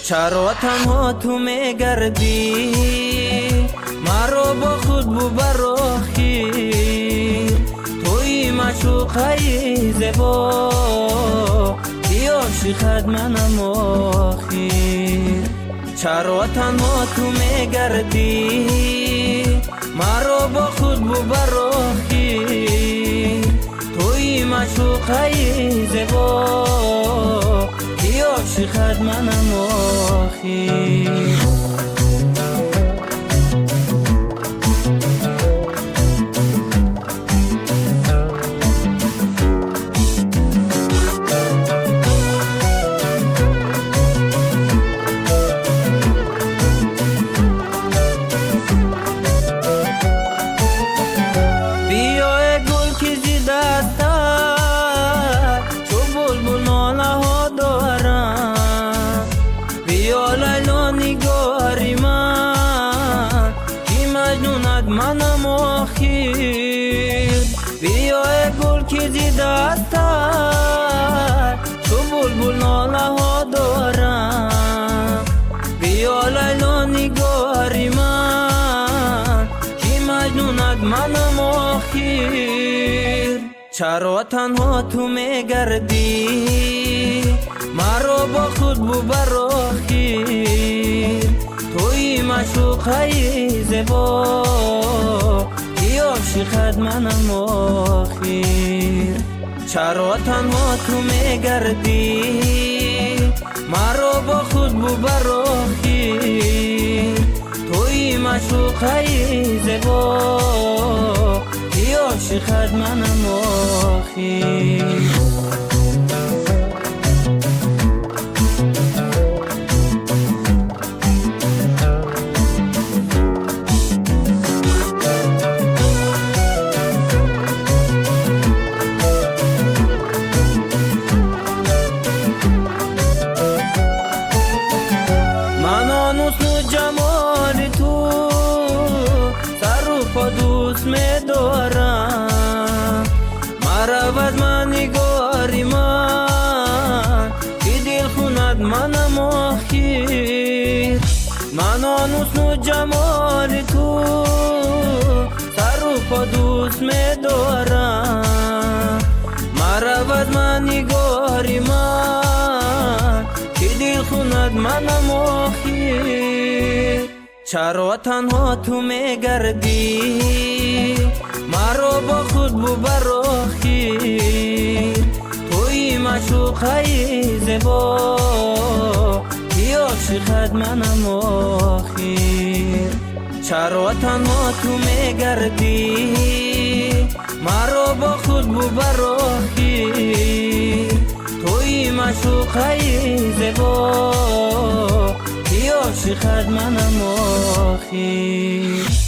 چرا تنها تو میگردی مرا با خود ببراخی توی معشوقای زیبا بی عاشقت منم آخیر چرا تنها تو میگردی مرا با خود ببراخی توی معشوقای زیبا بی عاشقت منم آخیر بیا گل که زی دستت چو بلبل ناله ها دارم بیا لیلا نگاری من که مجنونت منم آخیر بیا گل که زی دستت چو بلبل ناله ها دارم بیا لیلا نگاری من که مجنونت منم آخیر چرا تنها تو میگردی مرا با خود ببراخی توی معشوقای زیبا بی عاشقت منم آخیر چرا تنها تو میگردی مرا با خود ببراخی توی معشوقای زیبا بی عاشقت منم آخیر من آن حسن جمال تو سر و پا دوست می‌دارم مرا از من نگاری من که دل خونت منم آخیر من آن حسن جمال تو سر و پا دوست می‌دارم مرا از من نگاری من که دل خونت منم آخیر چرا تنها تو میگردی مرا با خود ببراخی توی معشوقای زیبا بی عاشقت منم آخیر چرا تنها تو میگردی مرا با خود ببراخی توی معشوقای زیبا بی عاشقت منم آخیر